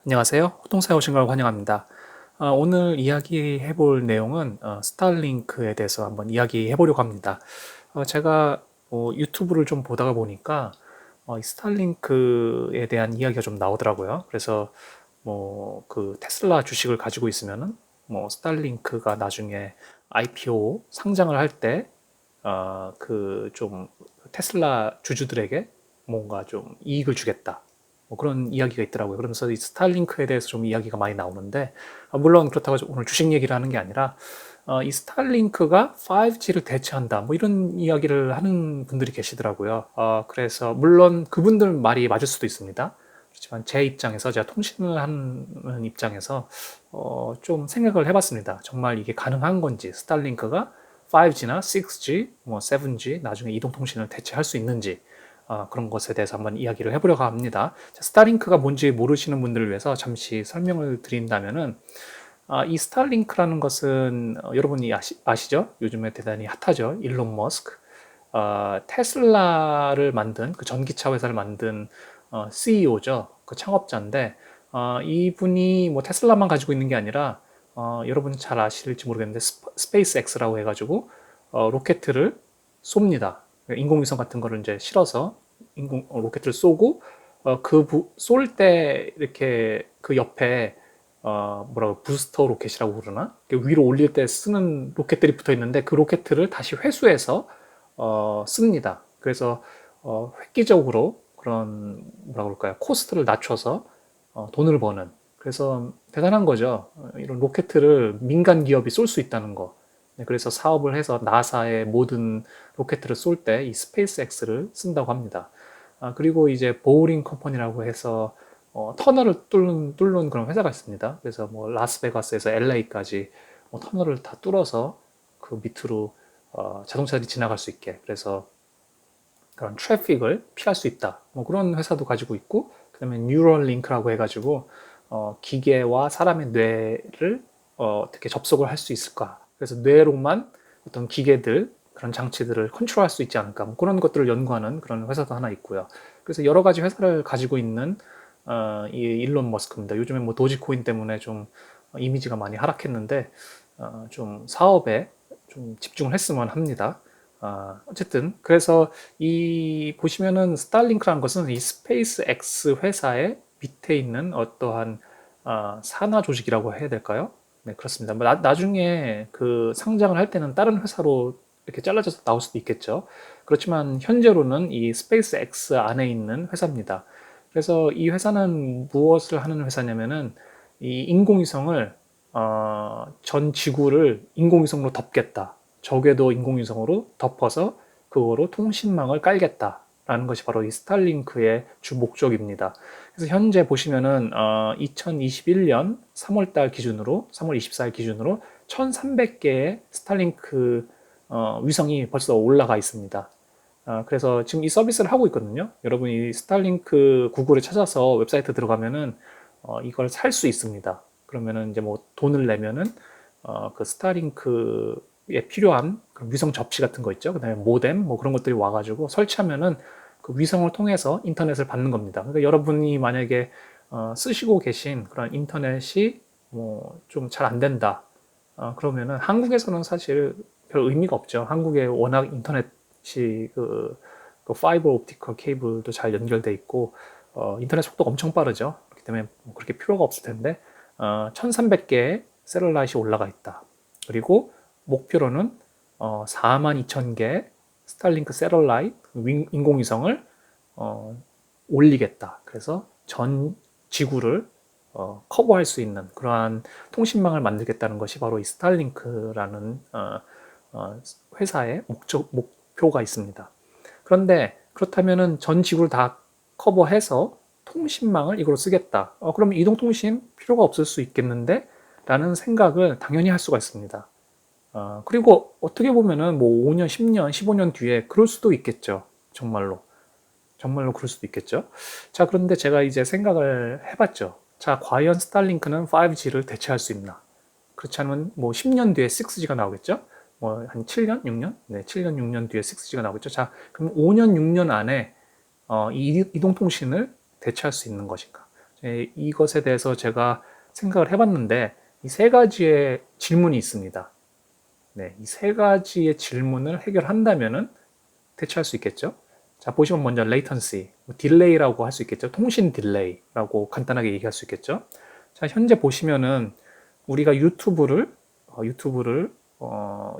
안녕하세요. 호통사에 오신 걸 환영합니다. 오늘 이야기해 볼 내용은 스타링크에 대해서 한번 이야기해 보려고 합니다. 제가 유튜브를 좀 보다가 보니까 이 스타링크에 대한 이야기가 좀 나오더라고요. 그래서 그 테슬라 주식을 가지고 있으면은 스타링크가 나중에 IPO 상장을 할 때 그 좀 테슬라 주주들에게 뭔가 좀 이익을 주겠다. 그런 이야기가 있더라고요. 그러면서 이 스타링크에 대해서 좀 이야기가 많이 나오는데, 물론 그렇다고 오늘 주식 얘기를 하는 게 아니라, 이 스타링크가 5G를 대체한다. 이런 이야기를 하는 분들이 계시더라고요. 그래서 물론 그분들 말이 맞을 수도 있습니다. 그렇지만 제 입장에서, 제가 통신을 하는 입장에서 좀 생각을 해봤습니다. 정말 이게 가능한 건지, 스타링크가 5G나 6G, 7G 나중에 이동통신을 대체할 수 있는지, 그런 것에 대해서 한번 이야기를 해보려고 합니다. 자, 스타링크가 뭔지 모르시는 분들을 위해서 잠시 설명을 드린다면은, 이 스타링크라는 것은 여러분이 아시죠? 요즘에 대단히 핫하죠. 일론 머스크. 테슬라를 만든, 그 전기차 회사를 만든 CEO죠. 그 창업자인데, 이분이 테슬라만 가지고 있는 게 아니라, 여러분 잘 아실지 모르겠는데, 스페이스 X라고 해가지고, 로켓을 쏩니다. 인공위성 같은 거를 이제 실어서 로켓을 쏘고, 쏠 때 이렇게 그 옆에 뭐라고 부스터 로켓이라고 그러나 위로 올릴 때 쓰는 로켓들이 붙어 있는데, 그 로켓을 다시 회수해서 씁니다. 그래서 획기적으로 그런 뭐라 그럴까요? 코스트를 낮춰서 돈을 버는. 그래서 대단한 거죠. 이런 로켓을 민간 기업이 쏠 수 있다는 거. 네, 그래서 사업을 해서 나사의 모든 로켓을 쏠 때 이 스페이스 X를 쓴다고 합니다. 그리고 이제 보링 컴퍼니라고 해서 터널을 뚫는 그런 회사가 있습니다. 그래서 라스베가스에서 LA까지 터널을 다 뚫어서 그 밑으로 자동차들이 지나갈 수 있게, 그래서 그런 트래픽을 피할 수 있다. 그런 회사도 가지고 있고, 그다음에 뉴럴링크라고 해가지고 기계와 사람의 뇌를 어떻게 접속을 할 수 있을까? 그래서 뇌로만 어떤 기계들, 그런 장치들을 컨트롤할 수 있지 않을까? 그런 것들을 연구하는 그런 회사도 하나 있고요. 그래서 여러 가지 회사를 가지고 있는 이 일론 머스크입니다. 요즘에 도지코인 때문에 좀 이미지가 많이 하락했는데, 좀 사업에 좀 집중을 했으면 합니다. 어쨌든 그래서 이 보시면은 스타링크라는 것은 이 스페이스 X 회사의 밑에 있는 어떠한 산하 조직이라고 해야 될까요? 네, 그렇습니다. 나중에 그 상장을 할 때는 다른 회사로 이렇게 잘라져서 나올 수도 있겠죠. 그렇지만 현재로는 이 스페이스 X 안에 있는 회사입니다. 그래서 이 회사는 무엇을 하는 회사냐면은 이 인공위성을 전 지구를 인공위성으로 덮겠다. 적에도 인공위성으로 덮어서 그거로 통신망을 깔겠다라는 것이 바로 이 스타링크의 주 목적입니다. 그래서 현재 보시면은 2021년 3월달 기준으로 3월 24일 기준으로 1,300개의 스타링크 위성이 벌써 올라가 있습니다. 그래서 지금 이 서비스를 하고 있거든요. 여러분이 스타링크 구글에 찾아서 웹사이트 들어가면은 이걸 살 수 있습니다. 그러면은 이제 돈을 내면은 그 스타링크에 필요한 그런 위성 접시 같은 거 있죠. 그다음에 모뎀 그런 것들이 와가지고 설치하면은 그 위성을 통해서 인터넷을 받는 겁니다. 그러니까 여러분이 만약에 쓰시고 계신 그런 인터넷이 좀 잘 안 된다. 그러면은 한국에서는 사실 별 의미가 없죠. 한국에 워낙 인터넷이 그 파이버 옵티컬 케이블도 잘 연결돼 있고 인터넷 속도가 엄청 빠르죠. 그렇기 때문에 그렇게 필요가 없을 텐데 1,300개의 셀룰라이트이 올라가 있다. 그리고 목표로는 42,000개 스타링크 셀룰라이트 인공위성을 올리겠다. 그래서 전 지구를 커버할 수 있는 그러한 통신망을 만들겠다는 것이 바로 이 스타링크라는 회사의 목표가 있습니다. 그런데 그렇다면은 전 지구를 다 커버해서 통신망을 이걸로 쓰겠다. 그러면 이동통신 필요가 없을 수 있겠는데? 라는 생각을 당연히 할 수가 있습니다. 그리고 어떻게 보면은 5년, 10년, 15년 뒤에 그럴 수도 있겠죠. 정말로. 정말로 그럴 수도 있겠죠. 자, 그런데 제가 이제 생각을 해봤죠. 자, 과연 스타링크는 5G를 대체할 수 있나? 그렇지 않으면 10년 뒤에 6G가 나오겠죠? 한 7년, 6년? 네, 7년, 6년 뒤에 6G가 나오겠죠. 자, 그럼 5년, 6년 안에 이 이동통신을 대체할 수 있는 것인가? 이것에 대해서 제가 생각을 해봤는데 이 세 가지의 질문이 있습니다. 네, 이 세 가지의 질문을 해결한다면은 대체할 수 있겠죠. 자, 보시면 먼저 latency, 딜레이라고 할 수 있겠죠. 통신 딜레이라고 간단하게 얘기할 수 있겠죠. 자, 현재 보시면은 우리가 유튜브를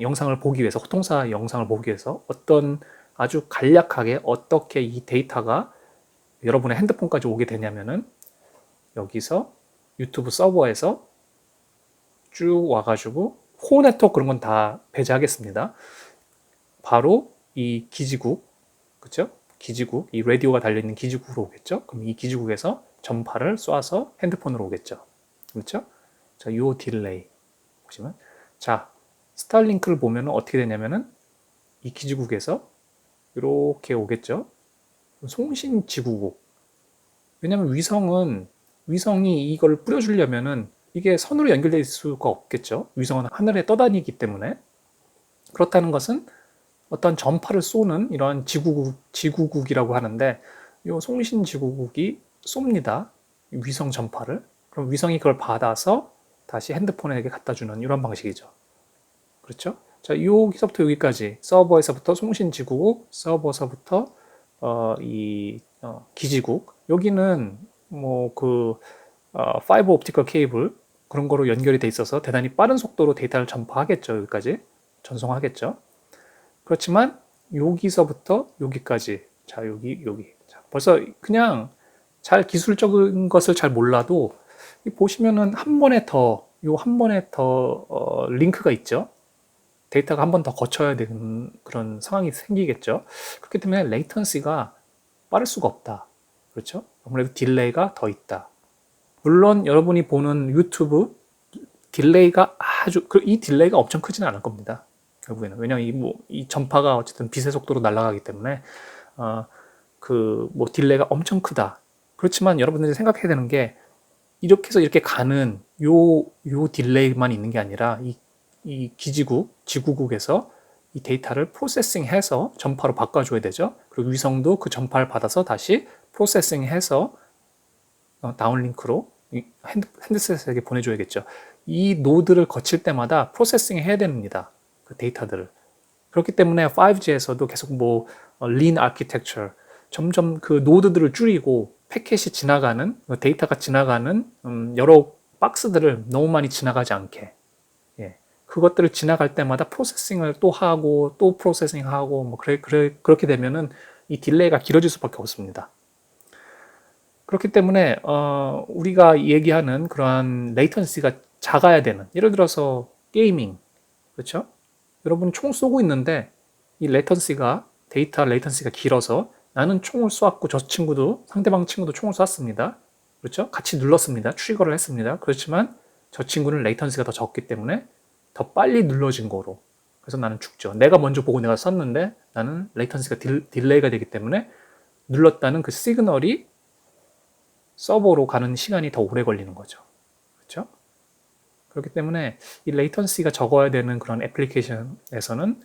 영상을 보기 위해서, 호통사 영상을 보기 위해서 어떤 아주 간략하게 어떻게 이 데이터가 여러분의 핸드폰까지 오게 되냐면은 여기서 유튜브 서버에서 쭉 와가지고 코어 네트워크 그런 건 다 배제하겠습니다. 바로 이 기지국, 그렇죠? 기지국, 이 라디오가 달려있는 기지국으로 오겠죠? 그럼 이 기지국에서 전파를 쏴서 핸드폰으로 오겠죠? 그렇죠? 자, 요 딜레이 보시면, 자, 스타링크를 보면 어떻게 되냐면은 이 기지국에서 이렇게 오겠죠? 송신 지구국. 왜냐면 위성이 이걸 뿌려주려면은 이게 선으로 연결될 수가 없겠죠. 위성은 하늘에 떠다니기 때문에. 그렇다는 것은 어떤 전파를 쏘는 이런 지구국이라고 하는데 이 송신 지구국이 쏩니다. 위성 전파를. 그럼 위성이 그걸 받아서 다시 핸드폰에게 갖다 주는 이런 방식이죠. 그렇죠? 자, 여기서부터 여기까지 서버에서부터 송신 지구국, 서버서부터 기지국. 여기는 파이버 옵티컬 케이블 그런 거로 연결이 돼 있어서 대단히 빠른 속도로 데이터를 전파하겠죠. 여기까지 전송하겠죠. 그렇지만 여기서부터 여기까지, 자, 여기 자, 벌써 그냥 잘 기술적인 것을 잘 몰라도 보시면은 한 번에 더 링크가 있죠. 데이터가 한 번 더 거쳐야 되는 그런 상황이 생기겠죠. 그렇기 때문에 레이턴시가 빠를 수가 없다. 그렇죠? 아무래도 딜레이가 더 있다. 물론 여러분이 보는 유튜브 딜레이가 이 딜레이가 엄청 크지는 않을 겁니다. 결국에는. 왜냐면 이 전파가 어쨌든 빛의 속도로 날아가기 때문에, 딜레이가 엄청 크다. 그렇지만 여러분들이 생각해야 되는 게, 이렇게 해서 이렇게 가는 요 딜레이만 있는 게 아니라, 이 지구국에서 이 데이터를 프로세싱해서 전파로 바꿔줘야 되죠. 그리고 위성도 그 전파를 받아서 다시 프로세싱해서 다운링크로 핸드셋에게 보내줘야겠죠. 이 노드를 거칠 때마다 프로세싱 해야 됩니다. 그 데이터들을. 그렇기 때문에 5G에서도 계속 lean architecture, 점점 그 노드들을 줄이고 패켓이 지나가는, 데이터가 지나가는 여러 박스들을 너무 많이 지나가지 않게, 예. 그것들을 지나갈 때마다 프로세싱을 또 하고 또 프로세싱하고 그렇게 되면은 이 딜레이가 길어질 수밖에 없습니다. 그렇기 때문에 우리가 얘기하는 그러한 레이턴시가 작아야 되는, 예를 들어서 게이밍, 그렇죠? 여러분 총 쏘고 있는데 이 데이터 레이턴시가 길어서 나는 총을 쏘았고 상대방 친구도 총을 쐈습니다. 그렇죠? 같이 눌렀습니다. 트리거를 했습니다. 그렇지만 저 친구는 레이턴시가 더 적기 때문에 더 빨리 눌러진 거로. 그래서 나는 죽죠. 내가 먼저 보고 내가 쐈는데 나는 레이턴시가 딜레이가 되기 때문에 눌렀다는 그 시그널이 서버로 가는 시간이 더 오래 걸리는 거죠. 그렇죠? 그렇기 때문에 이 레이턴시가 적어야 되는 그런 애플리케이션에서는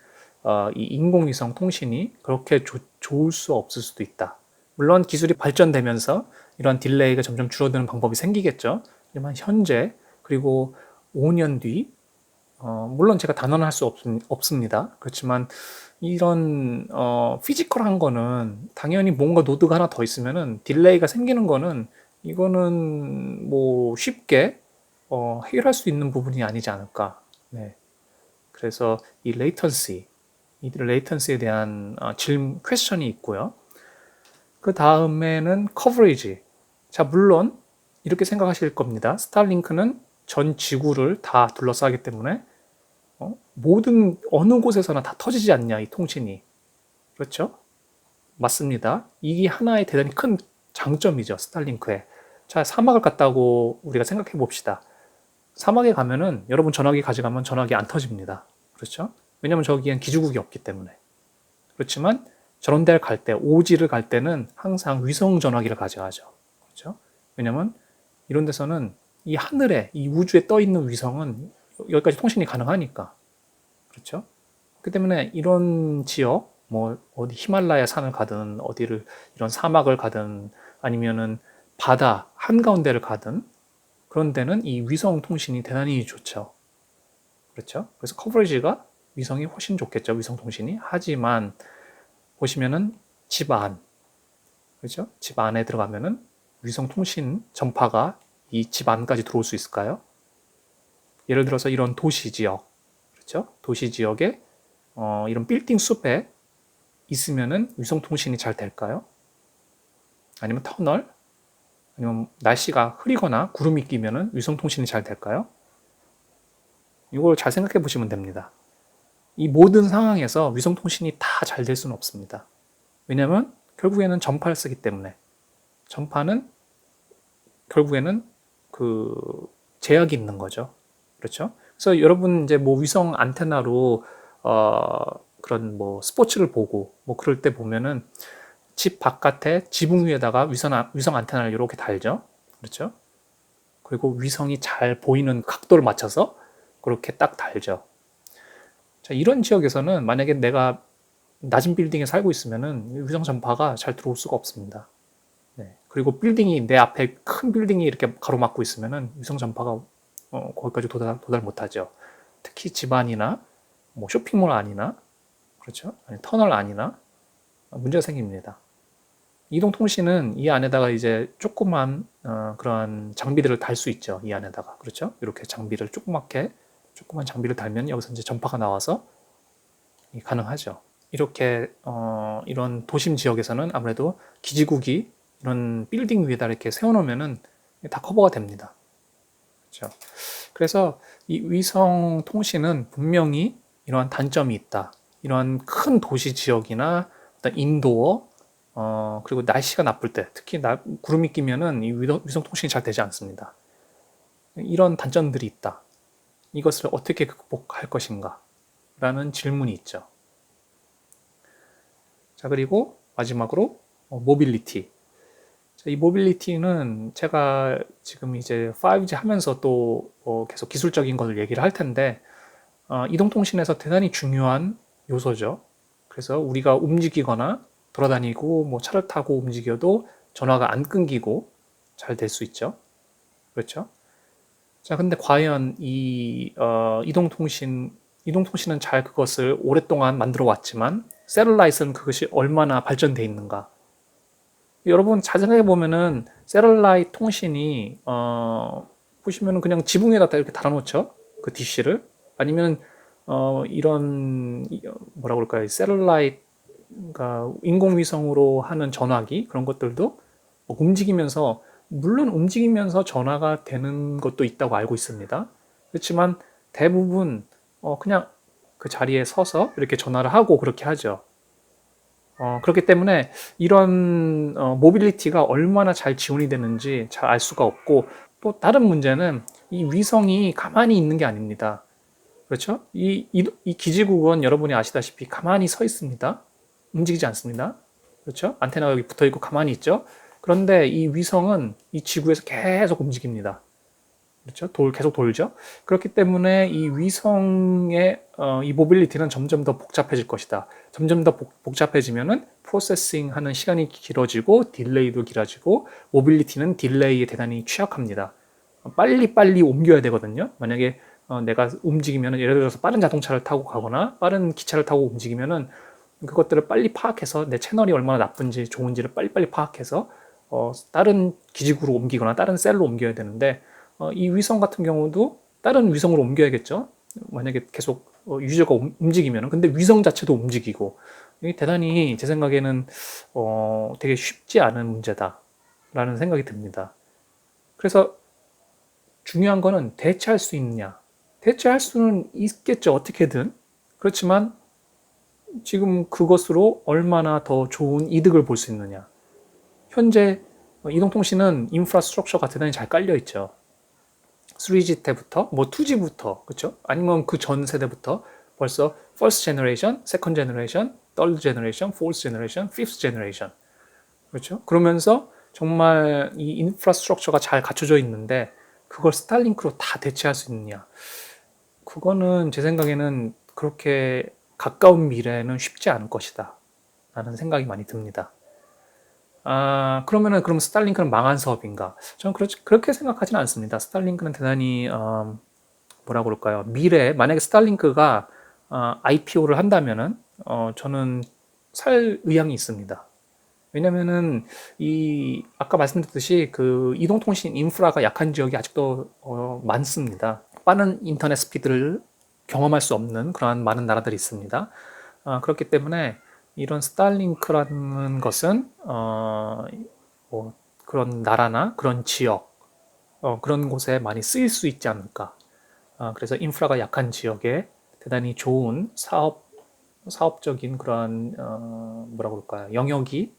이 인공위성 통신이 그렇게 좋을 수 없을 수도 있다. 물론 기술이 발전되면서 이런 딜레이가 점점 줄어드는 방법이 생기겠죠. 하지만 현재 그리고 5년 뒤 물론 제가 단언할 수 없습니다. 그렇지만 이런 피지컬한 거는 당연히 뭔가 노드가 하나 더 있으면은 딜레이가 생기는 거는 이거는 쉽게 해결할 수 있는 부분이 아니지 않을까. 네. 그래서 이 레이턴시에 대한 퀘스천이 있고요. 그 다음에는 커버리지. 자, 물론 이렇게 생각하실 겁니다. 스타링크는 전 지구를 다 둘러싸기 때문에 어느 곳에서나 다 터지지 않냐, 이 통신이. 그렇죠? 맞습니다. 이게 하나의 대단히 큰 장점이죠, 스타링크에. 자, 사막을 갔다고 우리가 생각해 봅시다. 사막에 가면은 여러분 전화기 가져가면 전화기 안 터집니다. 그렇죠? 왜냐면 저기엔 기지국이 없기 때문에. 그렇지만 저런 데를 갈 때, 오지를 갈 때는 항상 위성 전화기를 가져가죠. 그렇죠? 왜냐면 이런 데서는 이 하늘에, 이 우주에 떠 있는 위성은 여기까지 통신이 가능하니까. 그렇죠? 그렇기 때문에 이런 지역, 어디 히말라야 산을 가든, 이런 사막을 가든, 아니면은 바다 한가운데를 가든 그런 데는 이 위성 통신이 대단히 좋죠. 그렇죠? 그래서 커버리지가 위성이 훨씬 좋겠죠. 위성 통신이. 하지만 보시면은 집 안, 그렇죠? 집 안에 들어가면은 위성 통신 전파가 이 집 안까지 들어올 수 있을까요? 예를 들어서 이런 도시 지역, 그렇죠? 도시 지역에 이런 빌딩 숲에 있으면은 위성 통신이 잘 될까요? 아니면 터널? 아니면 날씨가 흐리거나 구름이 끼면은 위성 통신이 잘 될까요? 이걸 잘 생각해 보시면 됩니다. 이 모든 상황에서 위성 통신이 다 잘 될 수는 없습니다. 왜냐하면 결국에는 전파를 쓰기 때문에 전파는 결국에는 그 제약이 있는 거죠. 그렇죠? 그래서 여러분 이제 뭐 위성 안테나로 그런 뭐 스포츠를 보고 뭐 그럴 때 보면은 집 바깥에 지붕 위에다가 위성 안테나를 이렇게 달죠. 그렇죠? 그리고 위성이 잘 보이는 각도를 맞춰서 그렇게 딱 달죠. 자, 이런 지역에서는 만약에 내가 낮은 빌딩에 살고 있으면은 위성 전파가 잘 들어올 수가 없습니다. 네. 그리고 빌딩이 내 앞에 큰 빌딩이 이렇게 가로막고 있으면은 위성 전파가 거기까지 도달 못하죠. 특히 집안이나 뭐 쇼핑몰 안이나 그렇죠? 아니, 터널 안이나 문제가 생깁니다. 이동통신은 이 안에다가 이제 조그만 그런 장비들을 달 수 있죠. 이 안에다가 그렇죠? 이렇게 장비를 조그만 장비를 달면 여기서 이제 전파가 나와서 가능하죠. 이렇게 이런 도심 지역에서는 아무래도 기지국이 이런 빌딩 위에다 이렇게 세워놓으면은 다 커버가 됩니다. 그렇죠. 그래서 이 위성 통신은 분명히 이러한 단점이 있다. 이러한 큰 도시 지역이나 어떤 인도어 그리고 날씨가 나쁠 때 특히 구름이 끼면은 이 위성 통신이 잘 되지 않습니다. 이런 단점들이 있다. 이것을 어떻게 극복할 것인가? 라는 질문이 있죠. 자, 그리고 마지막으로 모빌리티. 이 모빌리티는 제가 지금 이제 5G 하면서 또 계속 기술적인 것을 얘기를 할 텐데 이동통신에서 대단히 중요한 요소죠. 그래서 우리가 움직이거나 돌아다니고 뭐 차를 타고 움직여도 전화가 안 끊기고 잘 될 수 있죠. 그렇죠? 자, 근데 과연 이 이동통신은 잘 그것을 오랫동안 만들어 왔지만 셀룰라이트는 그것이 얼마나 발전돼 있는가? 여러분 잘 생각해 보면은 셀룰라이트 통신이 보시면은 그냥 지붕 에다 이렇게 달아놓죠. 그 DC를 아니면 이런 뭐라 그럴까요? 셀룰라이트 그러니까 인공위성으로 하는 전화기 그런 것들도 움직이면서 물론 움직이면서 전화가 되는 것도 있다고 알고 있습니다. 그렇지만 대부분 그냥 그 자리에 서서 이렇게 전화를 하고 그렇게 하죠. 그렇기 때문에 이런 모빌리티가 얼마나 잘 지원이 되는지 잘 알 수가 없고 또 다른 문제는 이 위성이 가만히 있는 게 아닙니다. 그렇죠? 이 기지국은 여러분이 아시다시피 가만히 서 있습니다. 움직이지 않습니다. 그렇죠? 안테나가 여기 붙어 있고 가만히 있죠. 그런데 이 위성은 이 지구에서 계속 움직입니다. 그렇죠? 계속 돌죠. 그렇기 때문에 이 위성의 이 모빌리티는 점점 더 복잡해질 것이다. 점점 더 복잡해지면은 프로세싱 하는 시간이 길어지고 딜레이도 길어지고 모빌리티는 딜레이에 대단히 취약합니다. 빨리 옮겨야 되거든요. 만약에 내가 움직이면은 예를 들어서 빠른 자동차를 타고 가거나 빠른 기차를 타고 움직이면은 그것들을 빨리 파악해서 내 채널이 얼마나 나쁜지 좋은지를 빨리빨리 파악해서 다른 기지국으로 옮기거나 다른 셀로 옮겨야 되는데 이 위성 같은 경우도 다른 위성으로 옮겨야겠죠. 만약에 계속 유저가 움직이면 근데 위성 자체도 움직이고 이게 대단히 제 생각에는 되게 쉽지 않은 문제다라는 생각이 듭니다. 그래서 중요한 거는 대체할 수 있느냐. 대체할 수는 있겠죠. 어떻게든. 그렇지만 지금 그것으로 얼마나 더 좋은 이득을 볼 수 있느냐. 현재 이동통신은 인프라스트럭처가 대단히 잘 깔려 있죠. 3G 때부터, 뭐 2G부터, 그렇죠? 아니면 그 전 세대부터 벌써 first generation, second generation, third generation, fourth generation, fifth generation. 그렇죠? 그러면서 정말 이 인프라스트럭처가 잘 갖춰져 있는데 그걸 스타링크로 다 대체할 수 있느냐? 그거는 제 생각에는 그렇게 가까운 미래에는 쉽지 않을 것이다. 라는 생각이 많이 듭니다. 그러면은 그럼 스타링크는 망한 사업인가? 저는 그렇게 생각하지는 않습니다. 스타링크는 대단히 뭐라 그럴까요? 미래에 만약에 스타링크가 IPO를 한다면은 저는 살 의향이 있습니다. 왜냐면은 이 아까 말씀드렸듯이 그 이동통신 인프라가 약한 지역이 아직도 많습니다. 빠른 인터넷 스피드를 경험할 수 없는 그러한 많은 나라들이 있습니다. 그렇기 때문에 이런 스타링크라는 것은 뭐 그런 나라나 그런 지역 그런 곳에 많이 쓰일 수 있지 않을까. 그래서 인프라가 약한 지역에 대단히 좋은 사업적인 그런 뭐라 그럴까요? 영역이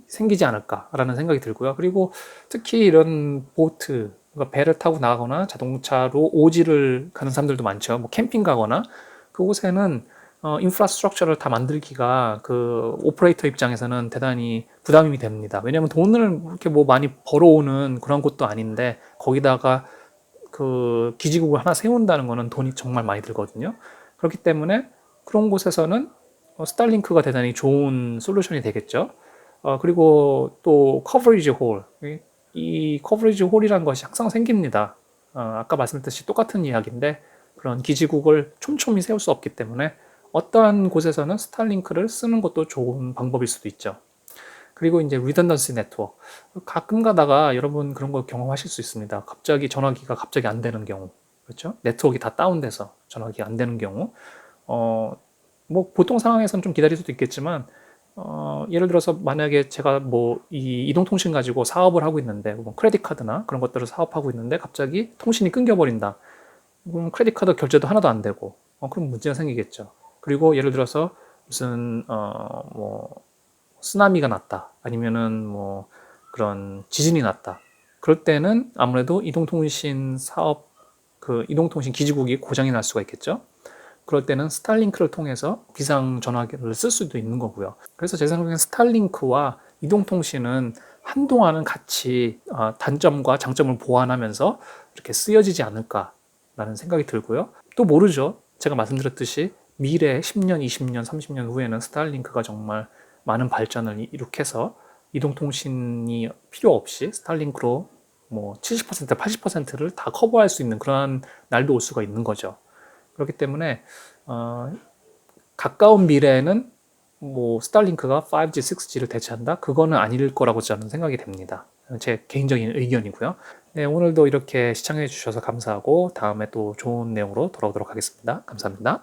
생기지 않을까라는 생각이 들고요. 그리고 특히 이런 보트, 그러니까 배를 타고 나가거나 자동차로 오지를 가는 사람들도 많죠. 뭐 캠핑 가거나 그곳에는 인프라스트럭처를 다 만들기가 그 오퍼레이터 입장에서는 대단히 부담이 됩니다. 왜냐하면 돈을 그렇게 뭐 많이 벌어오는 그런 곳도 아닌데 거기다가 그 기지국을 하나 세운다는 거는 돈이 정말 많이 들거든요. 그렇기 때문에 그런 곳에서는 스타링크가 대단히 좋은 솔루션이 되겠죠. 그리고 또 커버리지 홀. 이 커버리지 홀이라는 것이 항상 생깁니다. 아까 말씀드렸듯이 똑같은 이야기인데 그런 기지국을 촘촘히 세울 수 없기 때문에 어떠한 곳에서는 스타링크를 쓰는 것도 좋은 방법일 수도 있죠. 그리고 이제 리던던시 네트워크. 가끔 가다가 여러분 그런 거 경험하실 수 있습니다. 갑자기 전화기가 갑자기 안 되는 경우. 그렇죠? 네트워크가 다 다운돼서 전화기가 안 되는 경우. 뭐 보통 상황에서는 좀 기다릴 수도 있겠지만 예를 들어서 만약에 제가 뭐 이 이동통신 가지고 사업을 하고 있는데 뭐 크레딧 카드나 그런 것들을 사업하고 있는데 갑자기 통신이 끊겨버린다. 그럼 크레딧 카드 결제도 하나도 안 되고 그럼 문제가 생기겠죠. 그리고 예를 들어서 무슨 뭐 쓰나미가 났다. 아니면은 뭐 그런 지진이 났다. 그럴 때는 아무래도 이동통신 사업 그 이동통신 기지국이 고장이 날 수가 있겠죠. 그럴 때는 스타링크를 통해서 비상 전화기를 쓸 수도 있는 거고요. 그래서 제 생각에는 스타링크와 이동통신은 한동안은 같이 단점과 장점을 보완하면서 이렇게 쓰여지지 않을까라는 생각이 들고요. 또 모르죠. 제가 말씀드렸듯이 미래 10년, 20년, 30년 후에는 스타링크가 정말 많은 발전을 일으켜서 이동통신이 필요 없이 스타링크로 뭐 70%, 80%를 다 커버할 수 있는 그러한 날도 올 수가 있는 거죠. 그렇기 때문에 가까운 미래에는 뭐 스타링크가 5G, 6G를 대체한다? 그거는 아닐 거라고 저는 생각이 됩니다. 제 개인적인 의견이고요. 네, 오늘도 이렇게 시청해 주셔서 감사하고 다음에 또 좋은 내용으로 돌아오도록 하겠습니다. 감사합니다.